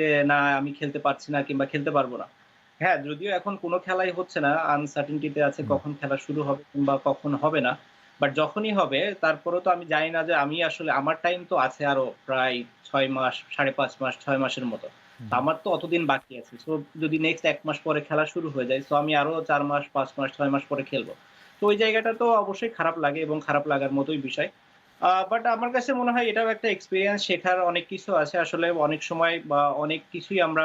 যে না আমি খেলতে পারছি না কিংবা খেলতে পারব না। হ্যাঁ, যদিও এখন কোন খেলাই হচ্ছে না। আনসার্টেইনটি তে আছে হুম, কখন খেলা শুরু হবে কিংবা কখন হবে না। বাট যখনই হবে তারপরেও তো আমি জানি না যে আমি আসলে আমার টাইম তো আছে আরো প্রায় ৬ মাস, ৫.৫ মাস, ৬ মাসের মতো। তো হুম। আমার তো অতদিন বাকি আছে। সো যদি নেক্সট ১ মাস পরে খেলা শুরু হয়ে যায়, সো আমি আরো ৪ মাস, ৫ মাস, ৬ মাস পরে খেলব। তো ওই জায়গাটা তো অবশ্যই খারাপ লাগে এবং খারাপ লাগার মতোই বিষয়। বাট আমার কাছে মনে হয় এটাও একটা এক্সপেরিয়েন্স শেখার অনেক কিছু আছে। আসলে অনেক সময় বা অনেক কিছুই আমরা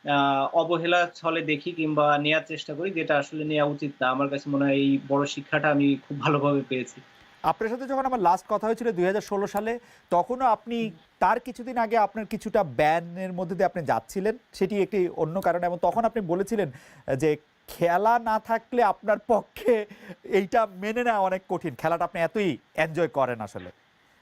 আ অবহেলার ছলে দেখি কিংবা নেয়ার চেষ্টা করি যেটা আসলে নেয়া উচিত না। আমার কাছে মনে হয় এই বড় শিক্ষাটা আমি খুব ভালোভাবে পেয়েছি। আপনার সাথে যখন আমার লাস্ট কথা হয়েছিল ২০১৬ সালে, তখনও আপনি তার কিছুদিন আগে আপনার কিছুটা ব্যানের মধ্যে দিয়ে আপনি যাচ্ছিলেন। সেটি একটি অন্য কারণে এবং তখন আপনি বলেছিলেন যে, খেলা না থাকলে আপনার পক্ষে এইটা মেনে নেওয়া অনেক কঠিন। খেলাটা আপনি এতই এনজয় করেন আসলে।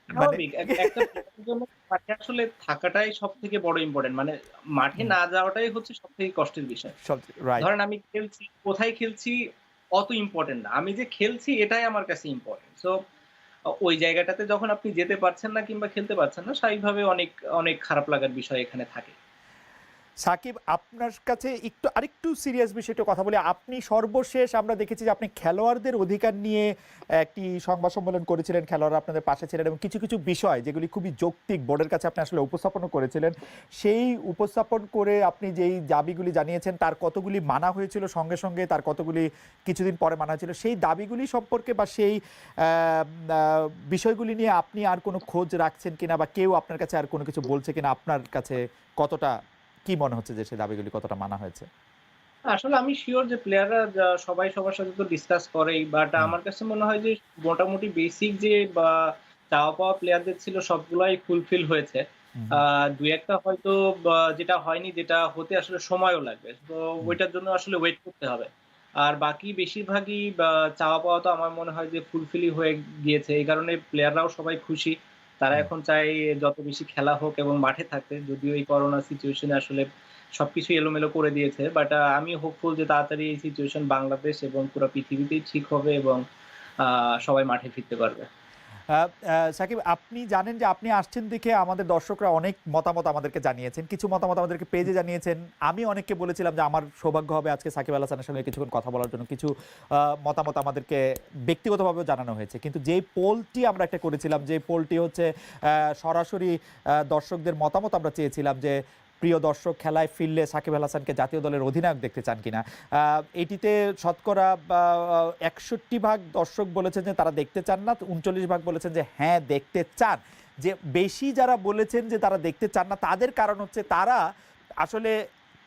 মানে স্বাভাবিক একটা প্লেয়ারের জন্য মাঠে আসলে থাকাটাই সবথেকে বড় ইম্পোর্টেন্ট। মানে মাঠে হুম, না যাওয়াটাই হচ্ছে সবথেকে কষ্টের বিষয়। সবচেয়ে রাইট। ধরেন আমি খেলছি, কোথায় খেলছি অত ইম্পোর্টেন্ট না। আমি যে খেলছি এটাই আমার কাছে ইম্পোর্টেন্ট। সো ওই জায়গাটাতে যখন আপনি যেতে পারছেন না কিংবা খেলতে পারছেন না, স্বাভাবিকভাবে অনেক খারাপ লাগার বিষয় এখানে থাকে। সাকিব, আপনার কাছে আরেকটু সিরিয়াস বিষয়ে একটু কথা বলি। আপনি সর্বশেষ আমরা দেখেছি যে আপনি খেলোয়াড়দের অধিকার নিয়ে একটি সংবাদ সম্মেলন করেছিলেন। খেলোয়াড়রা আপনাদের পাশে ছিলেন এবং কিছু, কিছু বিষয় যেগুলি খুবই যৌক্তিক বোর্ডের কাছে আপনি আসলে উপস্থাপনও করেছিলেন। সেই উপস্থাপন করে আপনি যেই দাবিগুলি জানিয়েছেন তার কতগুলি মানা হয়েছিল সঙ্গে, সঙ্গে তার কতগুলি কিছুদিন পরে মানা হয়েছিল। সেই দাবিগুলি সম্পর্কে বা সেই আ আ বিষয়গুলি নিয়ে আপনি আর কোনো খোঁজ রাখছেন কিনা বা কেউ আপনার কাছে আর কোনো কিছু বলছে কিনা আপনার কাছে কতটা কি মনে হচ্ছে যে সেই দাবিগুলি কতটা মানা হয়েছে? আসলে আমি সিউর যে প্লেয়াররা সবাই সবার সাথে তো ডিসকাস করেই। বাট হুম, আমার কাছে মনে হয় যে মোটামুটি বেসিক যে বা চাওয়া পাওয়া প্লেয়ারদের ছিল সবগুলাই ফুলফিল হয়েছে। হুম, আ হুম, ২-১ টা হয়তো যেটা হয়নি যেটা হতে আসলে সময়ও লাগবে। তো হুম, ওইটার জন্য আসলে ওয়েট করতে হবে। আর বাকি বেশিরভাগই চাওয়া পাওয়া তো আমার মনে হয় যে ফুলফিলই হয়ে গিয়েছে। এই কারণে প্লেয়াররাও সবাই খুশি। তারা হুম। এখন চায় যত বেশি খেলা হোক এবং মাঠে থাকতে। যদিও এই করোনা সিচুয়েশন এ আসলে সবকিছু এলোমেলো করে দিয়েছে। বাট আমি হোপফুল যে তাড়াতাড়ি এই সিচুয়েশন বাংলাদেশ এবং পুরা পৃথিবীতেই ঠিক হবে এবং আ সবাই মাঠে ফিরতে পারবে। আ আ সাকিব, আপনি জানেন যে আপনি আসছেন দেখে আমাদের দর্শকরা অনেক মতামত আমাদেরকে জানিয়েছেন। কিছু মতামত আমাদেরকে পেজে জানিয়েছেন। আমি অনেককে বলেছিলাম যে আমার সৌভাগ্য হবে আজকে সাকিব আল হাসানের সঙ্গে কিছুক্ষণ কথা বলার জন্য। কিছু মতামত আমাদেরকে ব্যক্তিগতভাবেও জানানো হয়েছে। কিন্তু যেই পোলটি আমরা একটা করেছিলাম, যে পোলটি হচ্ছে সরাসরি দর্শকদের মতামত আমরা চেয়েছিলাম যে, প্রিয় দর্শক, খেলায় ফিরলে সাকিব আল হাসানকে জাতীয় দলের অধিনায়ক দেখতে চান কিনা? এটিতে শতকরা ৬১ ভাগ দর্শক বলেছেন যে তারা দেখতে চান না। ৩৯ ভাগ বলেছেন যে হ্যাঁ, দেখতে চান। যে বেশি যারা বলেছেন যে তারা দেখতে চান না, তাদের কারণ হচ্ছে তারা আসলে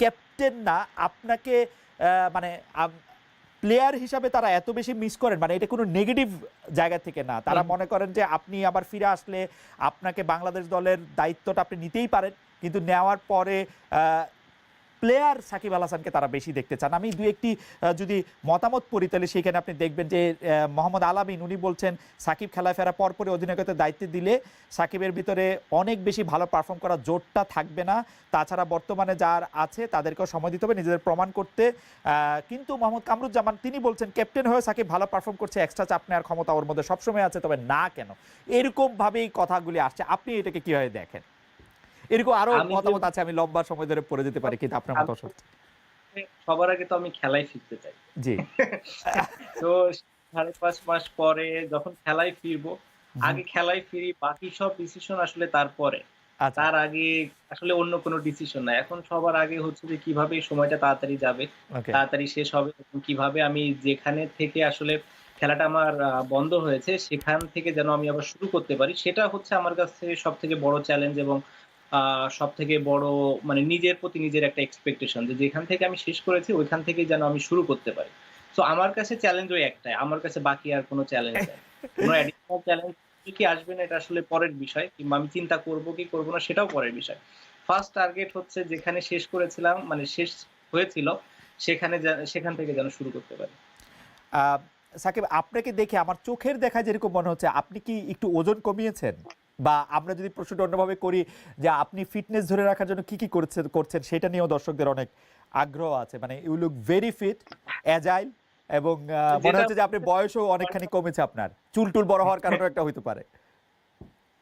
ক্যাপ্টেন না, আপনাকে মানে আম প্লেয়ার হিসাবে তারা এত বেশি মিস করেন, মানে এটা কোনো নেগেটিভ জায়গা থেকে না। তারা হুম, মনে করেন যে আপনি আবার ফিরে আসলে আপনাকে বাংলাদেশ দলের দায়িত্বটা আপনি নিতেই পারেন। কিন্তু নেওয়ার পরে আ প্লেয়ার সাকিব আল হাসানকে তারা বেশি দেখতে চান। আমি ২-১ টি যদি মতামত পড়ি তাহলে সেখানে আপনি দেখবেন যে মোহাম্মদ আল-আমিন উনি বলছেন, সাকিব খেলায় ফেরার পরপরই অধিনায়কত্বের দায়িত্ব দিলে সাকিবের ভিতরে অনেক বেশি ভালো পারফর্ম করার জোরটা থাকবে না। তাছাড়া বর্তমানে যার আছে তাদেরকেও সময় দিতে হবে নিজেদের প্রমাণ করতে। কিন্তু মোহাম্মদ কামরুজ্জামান তিনি বলছেন, ক্যাপ্টেন হয়েও সাকিব ভালো পারফর্ম করছে, এক্সট্রা চাপ নেওয়ার ক্ষমতা ওর মধ্যে সবসময় আছে, তবে না কেন? এরকমভাবেই কথাগুলি আসছে। আপনি এটাকে কিভাবে দেখেন? এরকম আরো আমি যে মতামত আছে, আমি লম্বা সময় ধরে পড়ে যেতে পারি, কিন্তু আপনার আমি মতামত শুনতে। সবার আগে তো আমি খেলায় ফিরতে চাই। জি। তো ৫.৫ মাস পরে যখন খেলায় ফিরবো, হুম, আগে খেলায় ফিরি বাকি সব ডিসিশন আসলে তারপরে। আচ্ছা। তার আগে আসলে অন্য কোনো ডিসিশন নাই। এখন সবার আগে হচ্ছে যে কিভাবে এই সময়টা তাড়াতাড়ি যাবে, ওকে। তাড়াতাড়ি শেষ হবে এবং কিভাবে আমি যেখানে থেকে আসলে খেলাটা আমার বন্ধ হয়েছে সেখান থেকে যেন আমি আবার শুরু করতে পারি। সেটা হচ্ছে আমার কাছে সবথেকে বড় চ্যালেঞ্জ এবং আ সবথেকে বড় মানে নিজের প্রতি নিজের একটা এক্সপেকটেশন যে যেখান থেকে আমি শেষ করেছি ওইখান থেকেই যেন আমি শুরু করতে পারি। সো আমার কাছে চ্যালেঞ্জ ওই একটাই। আমার কাছে বাকি আর কোনো চ্যালেঞ্জ নাই। কোনো অ্যাডিশনাল চ্যালেঞ্জ কি আসবে না এটা আসলে পরের বিষয় কিংবা আমি চিন্তা করব কি করব না সেটাও পরের বিষয়। ফার্স্ট টার্গেট হচ্ছে যেখানে শেষ করেছিলাম মানে শেষ হয়েছিল সেখান থেকে যেন শুরু করতে পারি। আ সাকিব, আপনাকে দেখে আমার চোখের দেখায় যেরকম মনে হচ্ছে আপনি কি একটু ওজন কমিয়েছেন? বা আমরা যদি প্রশ্নটা অন্যভাবে করি, যে আপনি ফিটনেস ধরে রাখার জন্য কি, কি করছেন সেটা নিয়েও দর্শকদের অনেক আগ্রহ আছে। মানে you look very fit, agile এবং মনে যেটা হচ্ছে যে আপনার বয়সও অনেকখানি কমেছে আপনার। চুল-টুল বড় হওয়ার কারণেও একটা হইতে পারে।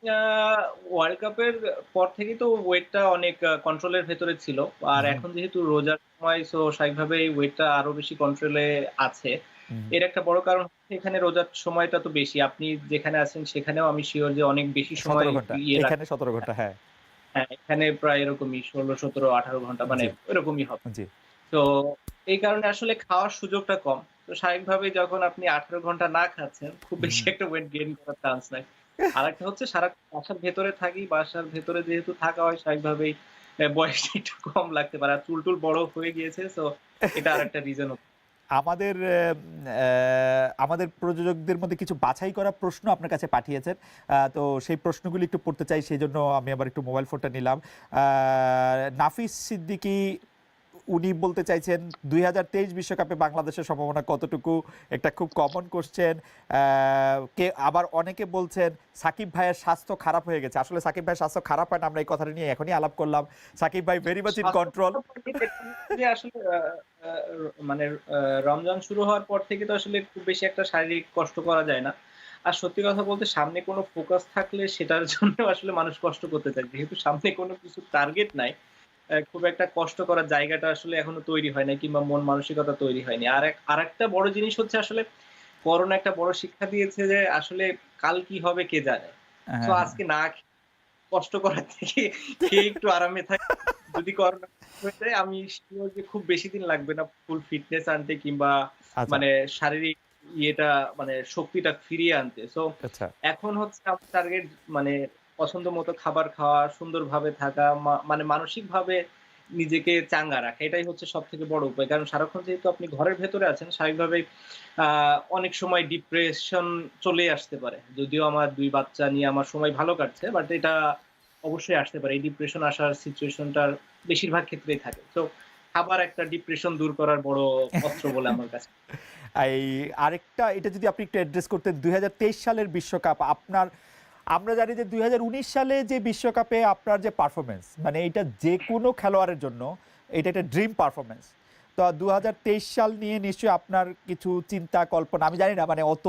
ওয়ার্ল্ড কাপের পর থেকেই তো ওয়েটটা অনেক কন্ট্রোলের ভেতরে ছিল। আর হুম, এখন যেহেতু রোজার সময় সো স্বাভাবিকভাবেই ওয়েটটা আরো বেশি কন্ট্রোলে আছে। হুম। এর একটা বড় কারণ হচ্ছে এখানে রোজার সময়টা তো বেশি। আপনি যেখানে আছেন সেখানেও আমি সিউর যে অনেক বেশি সময় ১৭ ঘন্টা। ইয়ে রাখ এখানে ১৭ ঘন্টা, হ্যাঁ। হ্যাঁ, এখানে প্রায় এরকমই ১৬, ১৭, ১৮ ঘন্টা মানে জি, এরকমই হবে। জি। তো এই কারণে আসলে খাওয়ার সুযোগটা কম। তো স্বাভাবিকভাবেই যখন আপনি ১৮ ঘন্টা না খাচ্ছেন, খুব বেশি হুম। একটা ওয়েট গেইন করার চান্স নাই। আরেকটা হচ্ছে সারাক্ষণ বাসার ভেতরে থাকি। বাসার ভেতরে যেহেতু থাকা হয় স্বাভাবিকভাবেই বয়সটা একটু কম লাগতে পারে। আর চুল-টুল বড় হয়ে গিয়েছে। সো এটা আরেকটা রিজন হতে আমাদের আমাদের প্রযোজকদের মধ্যে কিছু বাছাই করা প্রশ্ন আপনার কাছে পাঠিয়েছেন। তো সেই প্রশ্নগুলি একটু পড়তে চাই। সেজন্য আমি আবার একটু মোবাইল ফোনটা নিলাম। আ নাফিস সিদ্দিকী উনি বলতে চাইছেন ২০২৩ বিশ্বকাপে বাংলাদেশের সম্ভাবনা কতটুকু? একটা খুব কমন কোয়েশ্চেন। কে আবার অনেকে বলছেন সাকিব ভাইয়ের স্বাস্থ্য খারাপ হয়ে গেছে। আসলে সাকিব ভাইয়ের স্বাস্থ্য খারাপ হয় না, আমরা এই কথাটা নিয়ে এখনই আলাপ করলাম। সাকিব ভাই ভেরি মাচ ইন কন্ট্রোল। যে আসলে আ মানে রমজান শুরু হওয়ার পর থেকে তো আসলে খুব বেশি একটা শারীরিক কষ্ট করা যায় না। আর সত্যি কথা বলতে সামনে কোনো ফোকাস থাকলে সেটার জন্য আসলে মানুষ কষ্ট করতে চায়। যেহেতু সামনে কোনো কিছুর টার্গেট নাই, খুব একটা কষ্ট করার জায়গাটা আসলে এখনো তৈরি হয় নাই কিংবা মন মানসিকতা তৈরি হয়নি। আরেকটা বড় জিনিস হচ্ছে আসলে করোনা একটা বড় শিক্ষা দিয়েছে যে আসলে কাল কি হবে কে জানে। সো হ্যাঁ, হ্যাঁ। আজকে না কষ্ট করার থেকে খেয়ে একটু আরামে থাকি। যদি করোনা হয়ে যায় আমি সিউর যে খুব বেশি দিন লাগবে না ফুল ফিটনেস আনতে কিংবা আচ্ছা, মানে শারীরিক ইয়েটা মানে শক্তিটা ফিরিয়ে আনতে। সো আচ্ছা। এখন হচ্ছে আমার টার্গেট মানে পছন্দ মতো খাবার খাওয়া, সুন্দরভাবে থাকা, মানে মানসিকভাবে নিজেকে চাঙ্গা রাখা। এটাই হচ্ছে সবথেকে বড় উপায়। কারণ সারাক্ষণ যেহেতু আপনি ঘরের ভেতরে আছেন স্বাভাবিকভাবেই আ অনেক সময় ডিপ্রেশন চলেই আসতে পারে। যদিও আমার ২ বাচ্চা নিয়ে আমার সময় ভালো কাটছে। বাট এটা অবশ্যই আসতে পারে। এই ডিপ্রেশন আসার সিচুয়েশনটার বেশিরভাগ ক্ষেত্রেই থাকে। তো খাবার একটা ডিপ্রেশন দূর করার বড় অস্ত্র বলে আমার কাছে। এই আরেকটা এটা যদি আপনি একটু অ্যাড্রেস করতেন ২০২৩ সালের বিশ্বকাপ আপনার আমরা জানি যে ২০১৯ সালে যে বিশ্বকাপে আপনার যে পারফরম্যান্স মানে এটা যেকোনো খেলোয়াড়ের জন্য এটা একটা ড্রিম পারফরম্যান্স। তো ২০২৩ সাল নিয়ে নিশ্চয়ই আপনার কিছু চিন্তা কল্পনা আমি জানি না মানে অত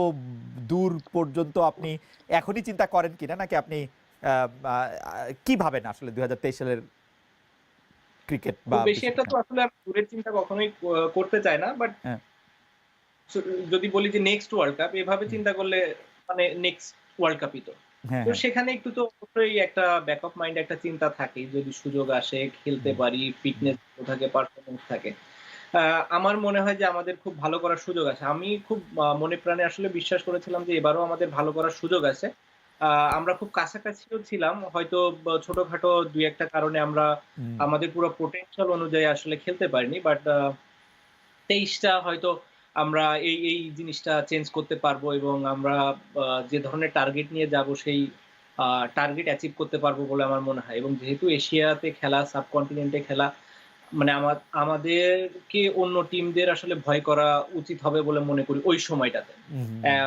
দূর পর্যন্ত আপনি এখনই চিন্তা করেন কিনা নাকি আপনি আ আ কি ভাবেন আসলে ২০২৩ সালের ক্রিকেট খুব বা বেশি বিশ্ব একটা তো হ্যাঁ, আসলে আমি দূরের চিন্তা কখনোই করতে চাই না। বাট হ্যাঁ, সো যদি বলি যে নেক্সট ওয়ার্ল্ড কাপ এভাবে হুম, চিন্তা করলে মানে নেক্সট ওয়ার্ল্ড কাপই তো। হ্যাঁ, তো হ্যাঁ, সেখানে একটু তো অবশ্যই একটা ব্যাক অফ মাইন্ড একটা চিন্তা থাকেই। যদি সুযোগ আসে, খেলতে হুম, পারি, হুম, ফিটনেস ভালো থাকে, পারফরম্যান্স থাকে। আ আমার মনে হয় যে আমাদের খুব ভালো করার সুযোগ আছে। আমি খুব মনে প্রাণে আসলে বিশ্বাস করেছিলাম যে এবারও আমাদের ভালো করার সুযোগ আছে। আ আমরা খুব কাছাকাছিও ছিলাম। হয়তো ছোটখাটো ২-১ টা কারণে আমরা হুম, আমাদের পুরো পোটেনশিয়াল অনুযায়ী আসলে খেলতে পারিনি। বাট ২৩ টা হয়তো আমরা এই জিনিসটা চেঞ্জ করতে পারবো এবং আমরা যে ধরনের টার্গেট নিয়ে যাবো সেই আ টার্গেট অ্যাচিভ করতে পারবো বলে আমার মনে হয়। এবং যেহেতু এশিয়াতে খেলা, সাবকন্টিনেন্ট এ খেলা মানে আমাদেরকে অন্য টিমদের আসলে ভয় করা উচিত হবে বলে মনে করি ওই সময়টাতে। হুম, হুম, অ্যা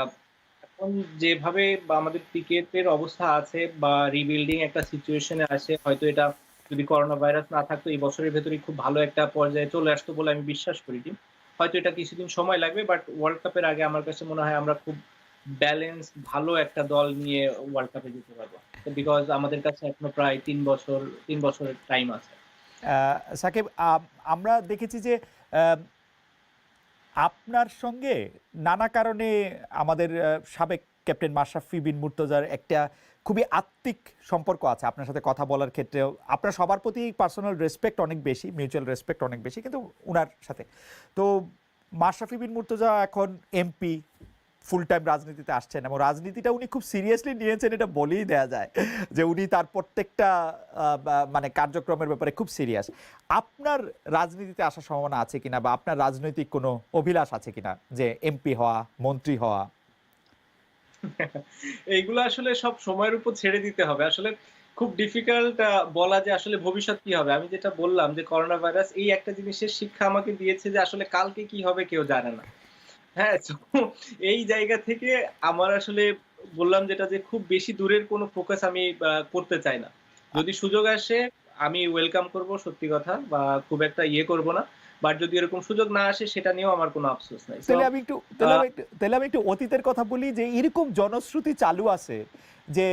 এখন যেভাবে বা আমাদের ক্রিকেটের অবস্থা আছে বা রিবিল্ডিং একটা সিচুয়েশন এ আছে হয়তো এটা যদি করোনা ভাইরাস না থাকতো এই বছরের ভেতরেই খুব ভালো একটা পর্যায়ে চলে আসতো বলে আমি বিশ্বাস করি টিম। হয়তো এটা কিছুদিন সময় লাগবে বাট ওয়ার্ল্ড কাপের আগে আমার কাছে মনে হয় আমরা খুব ব্যালেন্স ভালো একটা দল নিয়ে ওয়ার্ল্ড কাপে যেতে পারবো। বিকজ আমাদের কাছে এখনো প্রায় ৩ বছরের টাইম আছে। আ সাকিব আমরা দেখেছি যে আ আপনার সঙ্গে নানা কারণে আমাদের সাবেক ক্যাপ্টেন মাশরাফি বিন মুর্তজার একটা খুবই আত্মিক সম্পর্ক আছে আপনার সাথে কথা বলার ক্ষেত্রেও। আপনার সবার প্রতি পার্সোনাল রেসপেক্ট অনেক বেশি, মিউচুয়াল রেসপেক্ট অনেক বেশি কিন্তু উনার সাথে। তো মাশরাফি বিন মুর্তজা এখন এমপি, ফুল টাইম রাজনীতিতে আসছেন এবং রাজনীতিটা উনি খুব সিরিয়াসলি নিয়েছেন এটা বলেই দেয়া যায়। যে উনি তার প্রত্যেকটা মানে কার্যক্রমের ব্যাপারে খুব সিরিয়াস। আপনার রাজনীতিতে আসার সম্ভাবনা আছে কিনা বা আপনার রাজনৈতিক কোনো অভিলাষ আছে কিনা যে এমপি হওয়া, মন্ত্রী হওয়া? এইগুলো আসলে সব সময়ের উপর ছেড়ে দিতে হবে। আসলে খুব ডিফিকাল্ট বলা যে আসলে ভবিষ্যৎ কি হবে? আমি যেটা বললাম যে করোনা ভাইরাস এই একটা জিনিসের শিক্ষা আমাকে দিয়েছে যে আসলে কালকে কি হবে কেউ জানে না। হ্যাঁ? তো এই জায়গা থেকে আমার আসলে বললাম যেটা যে খুব বেশি দূরের কোনো ফোকাস আমি করতে চাই না। আ যদি সুযোগ আসে আমি ওয়েলকাম করব সত্যি কথা বা খুব একটা ইয়ে করব না। বাট যদি এরকম সুযোগ না আসে সেটা নিয়েও আমার কোনো আফসোস নাই। সো আ তাহলে আমি একটু অতীতের কথা বলি যে এরকম জনশ্রুতি চালু আছে যে